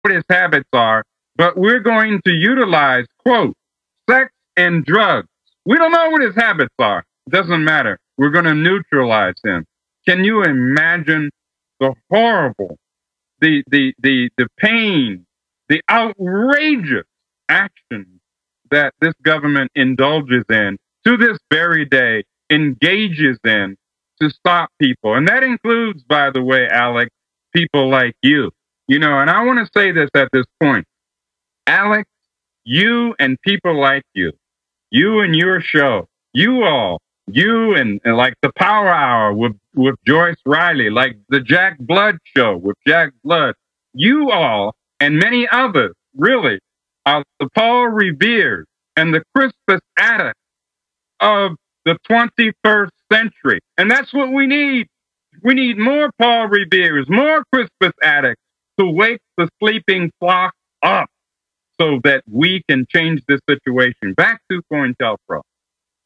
what his habits are, but we're going to utilize, quote, sex and drugs. We don't know what his habits are. It doesn't matter. We're going to neutralize him. Can you imagine the horrible, the pain, the outrageous actions that this government indulges in to this very day, engages in to stop people? And that includes, by the way, Alex, people like you. You know, and I want to say this at this point. Alex, you and people like you and your show, you all, you and like the Power Hour with Joyce Riley, like the Jack Blood show with Jack Blood, you all and many others, really, are the Paul Reveres and the Crispus Attucks of the 21st century. And that's what we need. We need more Paul Reveres, more Crispus Attucks to wake the sleeping flock up so that we can change this situation. Back to COINTELPRO.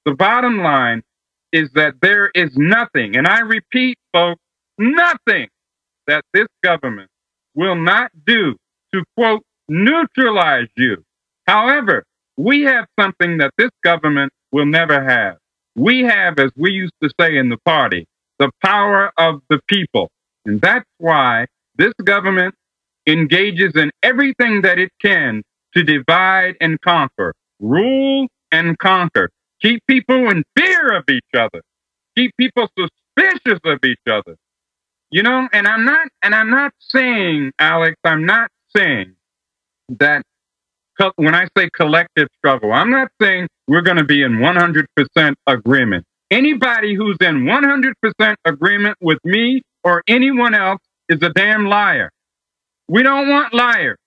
The bottom line is that there is nothing, and I repeat, folks, nothing that this government will not do to, quote, neutralize you. However, we have something that this government will never have. We have, as we used to say in the party, the power of the people. And that's why this government engages in everything that it can to divide and conquer, rule and conquer, keep people in fear of each other, keep people suspicious of each other. You know, and I'm not saying, Alex, I'm not saying that when I say collective struggle, I'm not saying we're going to be in 100% agreement. Anybody who's in 100% agreement with me or anyone else is a damn liar. We don't want liars.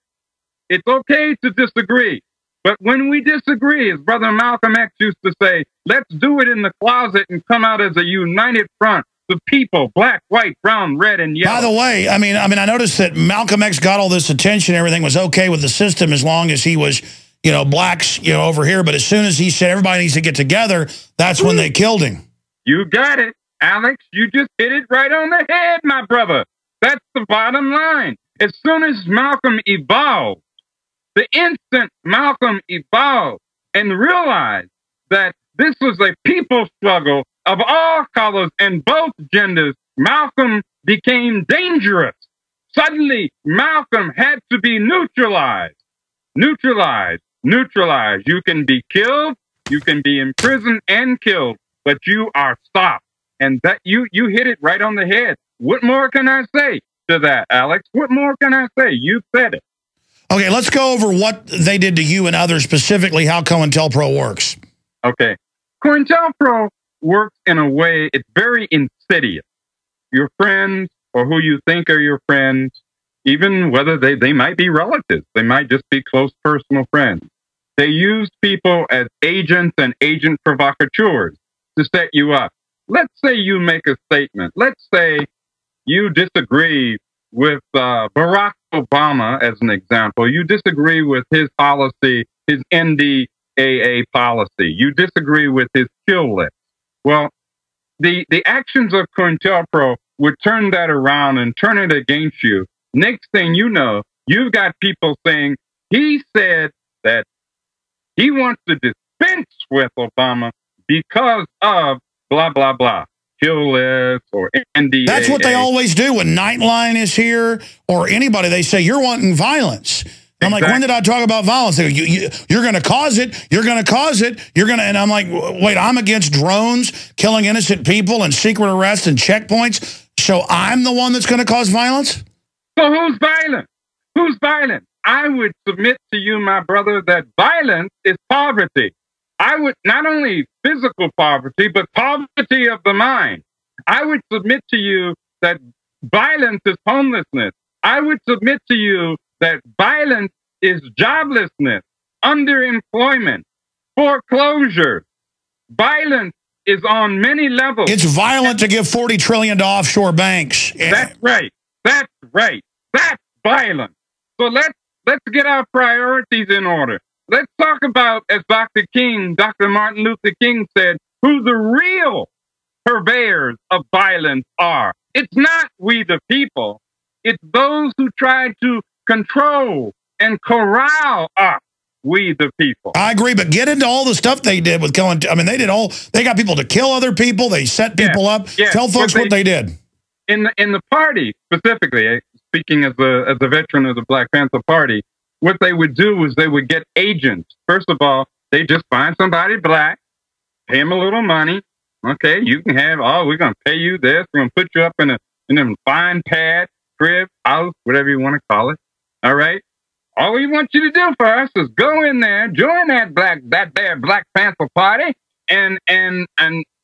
It's okay to disagree. But when we disagree, as Brother Malcolm X used to say, let's do it in the closet and come out as a united front. The people, black, white, brown, red, and yellow. By the way, I mean, I noticed that Malcolm X got all this attention. Everything was okay with the system as long as he was, you know, blacks, you know, over here. But as soon as he said everybody needs to get together, that's when they killed him. You got it, Alex. You just hit it right on the head, my brother. That's the bottom line. As soon as Malcolm evolved, the instant Malcolm evolved and realized that this was a people struggle of all colors and both genders, Malcolm became dangerous. Suddenly, Malcolm had to be neutralized. Neutralized. Neutralized. You can be killed, you can be imprisoned and killed, but you are stopped. And that you hit it right on the head. What more can I say to that, Alex? What more can I say? You said it. Okay, let's go over what they did to you and others, specifically how COINTELPRO works. Okay. COINTELPRO works in a way, it's very insidious. Your friends, or who you think are your friends, even whether they might be relatives, they might just be close personal friends. They use people as agents and agent provocateurs to set you up. Let's say you make a statement. Let's say you disagree with Barack Obama, as an example. You disagree with his policy, his NDAA policy. You disagree with his kill list. Well, the actions of COINTELPRO would turn that around and turn it against you. Next thing you know, you've got people saying, he said that he wants to dispense with Obama because of blah, blah, blah. Kill list or NDAA. That's what they always do when Nightline is here or anybody. They say, you're wanting violence. I'm like, when did I talk about violence? They go, you're going to cause it. You're going to cause it. You're going to. And I'm like, wait, I'm against drones killing innocent people and secret arrests and checkpoints. So I'm the one that's going to cause violence? So who's violent? Who's violent? I would submit to you, my brother, that violence is poverty. I would not only physical poverty, but poverty of the mind. I would submit to you that violence is homelessness. I would submit to you that violence is joblessness, underemployment, foreclosure. Violence is on many levels. It's violent to give $40 trillion to offshore banks. That's right. That's right. That's violent. So let's get our priorities in order. Let's talk about, as Dr. Martin Luther King said, who the real purveyors of violence are. It's not we the people. It's those who try to control and corral us, we the people. I agree, but get into all the stuff they did with killing. I mean, they got people to kill other people. They set people up. Yes. Tell folks what they did. In the party, specifically, speaking as a veteran of the Black Panther Party, what they would do is they would get agents. First of all, they just find somebody black, pay them a little money. Okay, you can have, we're going to pay you this. We're going to put you up in a fine pad, crib, house, whatever you want to call it. All right? All we want you to do for us is go in there, join that Black Panther Party, and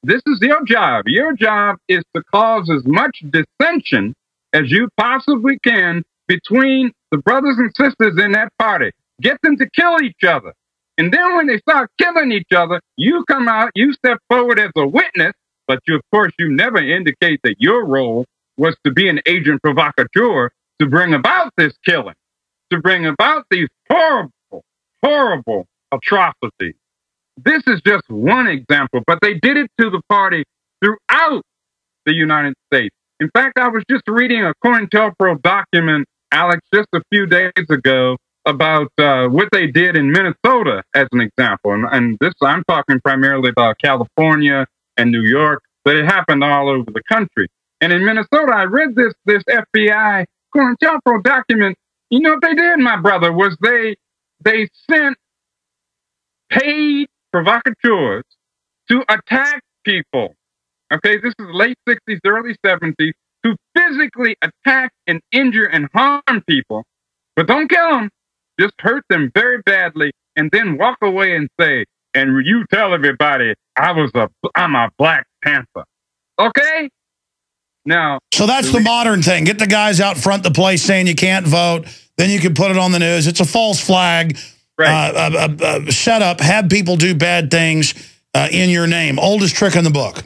this is your job. Your job is to cause as much dissension as you possibly can between the brothers and sisters in that party. Get them to kill each other. And then when they start killing each other, you come out, you step forward as a witness, but of course you never indicate that your role was to be an agent provocateur to bring about this killing, to bring about these horrible, horrible atrocities. This is just one example, but they did it to the party throughout the United States. In fact, I was just reading a COINTELPRO document, Alex, just a few days ago about what they did in Minnesota as an example. And this, I'm talking primarily about California and New York, but it happened all over the country. And in Minnesota, I read this FBI COINTELPRO document. You know what they did, my brother, was they sent paid provocateurs to attack people. Okay, this is late 60s, early 70s, to physically attack and injure and harm people, but don't kill them, just hurt them very badly, and then walk away and say, and you tell everybody, I'm a Black Panther. Okay? Now, so that's the modern thing. Get the guys out front the place saying you can't vote. Then you can put it on the news. It's a false flag. Right. Set up. Have people do bad things in your name. Oldest trick in the book.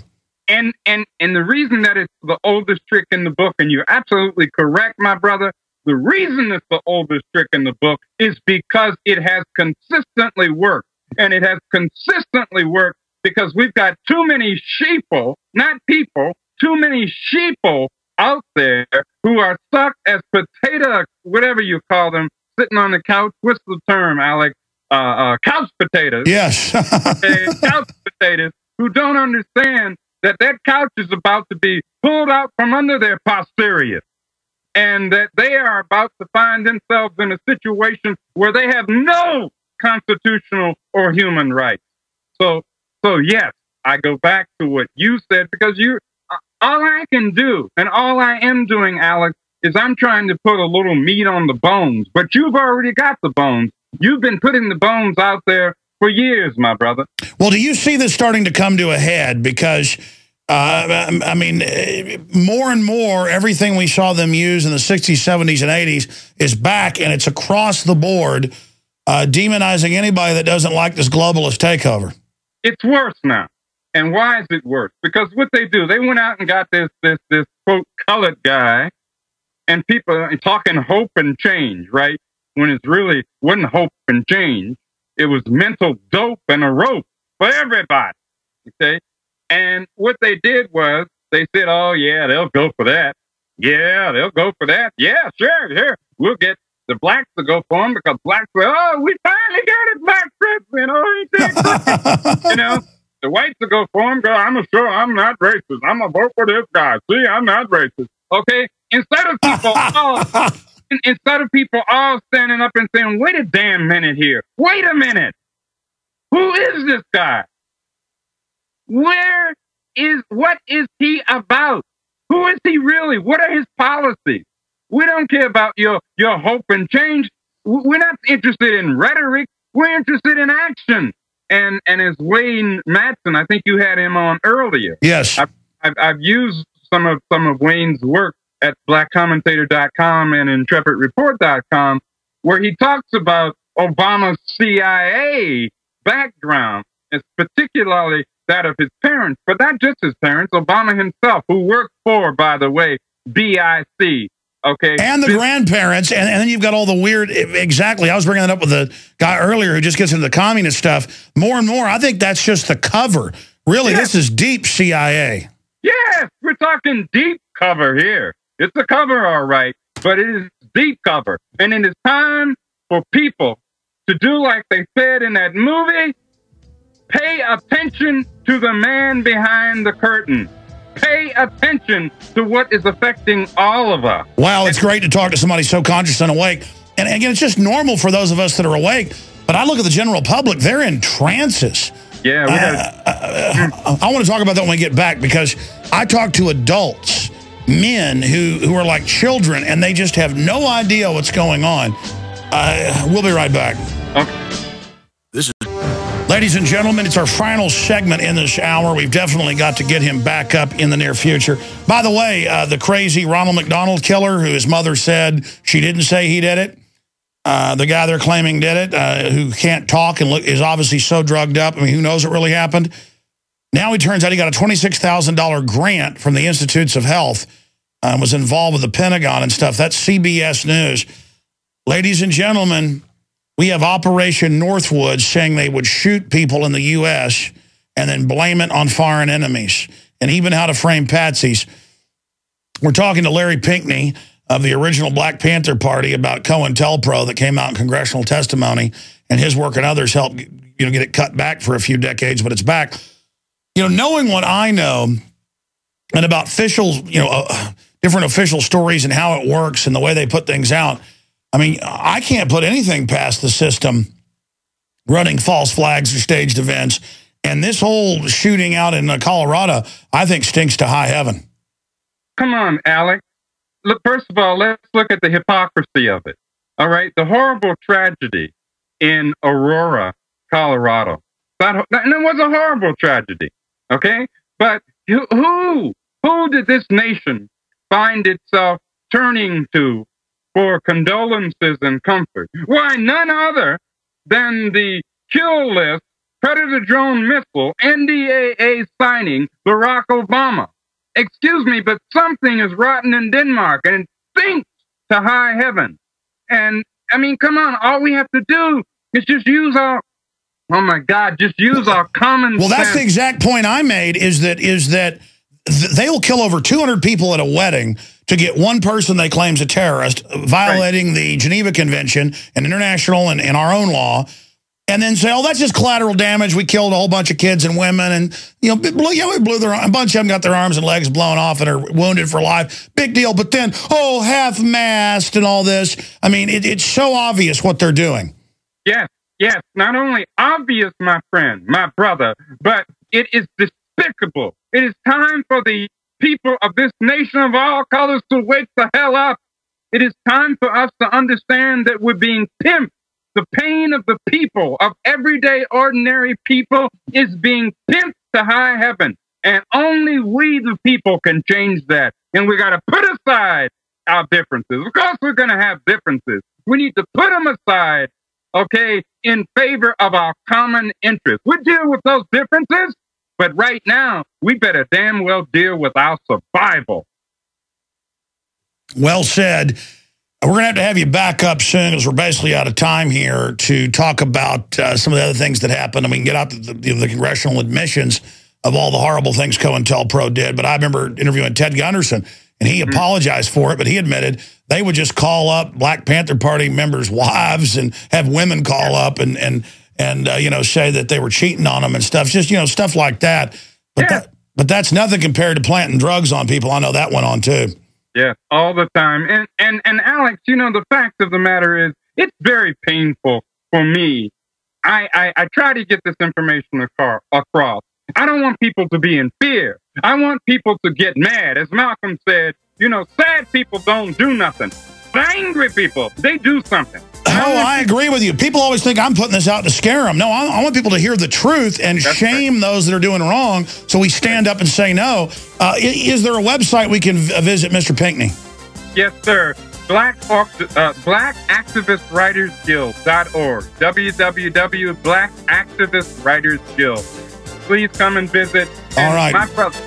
And the reason that it's the oldest trick in the book, and you're absolutely correct, my brother, the reason it's the oldest trick in the book is because it has consistently worked. And it has consistently worked because we've got too many sheeple, not people, too many sheeple out there who are stuck as potato, whatever you call them, sitting on the couch. What's the term, Alex? Couch potatoes. Yes. Couch potatoes who don't understand that couch is about to be pulled out from under their posterior, and that they are about to find themselves in a situation where they have no constitutional or human rights. So yes, I go back to what you said, because all I can do, and all I am doing, Alex, is I'm trying to put a little meat on the bones, but you've already got the bones. You've been putting the bones out there for years, my brother. Well, do you see this starting to come to a head? Because, I mean, more and more, everything we saw them use in the 60s, 70s, and 80s is back, and it's across the board, demonizing anybody that doesn't like this globalist takeover. It's worse now. And why is it worse? Because what they do, they went out and got this quote, colored guy, and people talking hope and change, right? When it really wasn't hope and change. It was mental dope and a rope for everybody, okay? And what they did was they said, oh, yeah, they'll go for that. Yeah, they'll go for that. Yeah, sure. We'll get the blacks to go for them because blacks say, oh, we finally got it, black president. Oh, he did great. You know, the whites will go for him. I'm not racist. I'm going to vote for this guy. See, I'm not racist. Okay? Instead of people all standing up and saying, wait a damn minute here. Wait a minute. Who is this guy? What is he about? Who is he really? What are his policies? We don't care about your hope and change. We're not interested in rhetoric. We're interested in action. And as Wayne Madsen, I think you had him on earlier. Yes. I've used some of Wayne's work at blackcommentator.com and intrepidreport.com, where he talks about Obama's CIA background, as particularly that of his parents, but not just his parents, Obama himself, who worked for, by the way, BIC. Okay. And the grandparents, and then you've got all the weird, exactly. I was bringing that up with the guy earlier who just gets into the communist stuff. More and more, I think that's just the cover. Really, yes. This is deep CIA. Yes, we're talking deep cover here. It's a cover, all right, but it is deep cover. And it is time for people to do like they said in that movie, pay attention to the man behind the curtain. Pay attention to what is affecting all of us. Wow, it's great to talk to somebody so conscious and awake. And again, it's just normal for those of us that are awake. But I look at the general public, they're in trances. Yeah, I want to talk about that when we get back, because I talk to adults, men who are like children, and they just have no idea what's going on. We'll be right back. Okay. Ladies and gentlemen, it's our final segment in this hour. We've definitely got to get him back up in the near future. By the way, the crazy Ronald McDonald killer, who his mother said she didn't say he did it, the guy they're claiming did it, who can't talk and is obviously so drugged up. I mean, who knows what really happened? Now it turns out he got a $26,000 grant from the Institutes of Health and was involved with the Pentagon and stuff. That's CBS News. Ladies and gentlemen, we have Operation Northwood saying they would shoot people in the U.S. and then blame it on foreign enemies, and even how to frame patsies. We're talking to Larry Pinkney of the original Black Panther Party about COINTELPRO that came out in congressional testimony, and his work and others helped get it cut back for a few decades, but it's back. Knowing what I know and about officials, different official stories and how it works and the way they put things out, I mean, I can't put anything past the system running false flags or staged events. And this whole shooting out in Colorado, I think, stinks to high heaven. Come on, Alex. Look, first of all, let's look at the hypocrisy of it. All right. The horrible tragedy in Aurora, Colorado. And it was a horrible tragedy. OK, but who did this nation find itself turning to for condolences and comfort? Why, none other than the kill list Predator drone missile NDAA signing Barack Obama. Excuse me, but something is rotten in Denmark, and it stinks to high heaven. And I mean, come on, all we have to do is just use our, oh my God, just use our common sense. Well, that's the exact point I made, is that they will kill over 200 people at a wedding to get one person they claim is a terrorist, violating the Geneva Convention and international and our own law, and then say, oh, that's just collateral damage. We killed a whole bunch of kids and women, and we blew a bunch of them got their arms and legs blown off and are wounded for life. Big deal. But then, oh, half-mast and all this. I mean, it's so obvious what they're doing. Yes, not only obvious, my friend, my brother, but it is despicable. It is time for the people of this nation of all colors to wake the hell up. It is time for us to understand that we're being pimped. The pain of the people, of everyday, ordinary people, is being pimped to high heaven. And only we, the people, can change that. And we got to put aside our differences. Of course, we're going to have differences. We need to put them aside, okay, in favor of our common interests. We deal with those differences, but right now, we better damn well deal with our survival. Well said. We're going to have you back up soon, as we're basically out of time here to talk about some of the other things that happened. And we can get out the congressional admissions of all the horrible things COINTELPRO did. But I remember interviewing Ted Gunderson, and he apologized for it, but he admitted they would just call up Black Panther Party members' wives and have women call up and say that they were cheating on them and stuff, just, stuff like that. But that's nothing compared to planting drugs on people. I know that went on too. Yes, all the time. And Alex, the fact of the matter is, it's very painful for me. I try to get this information across. I don't want people to be in fear. I want people to get mad. As Malcolm said, sad people don't do nothing. But angry people, they do something. Oh, I agree with you. People always think I'm putting this out to scare them. No, I want people to hear the truth and shame those that are doing wrong, so we stand up and say no. Is there a website we can visit, Mr. Pinkney? Yes, sir. BlackActivistWritersGuild.org. www.blackactivistwritersguild. Please come and visit. All right. My brother.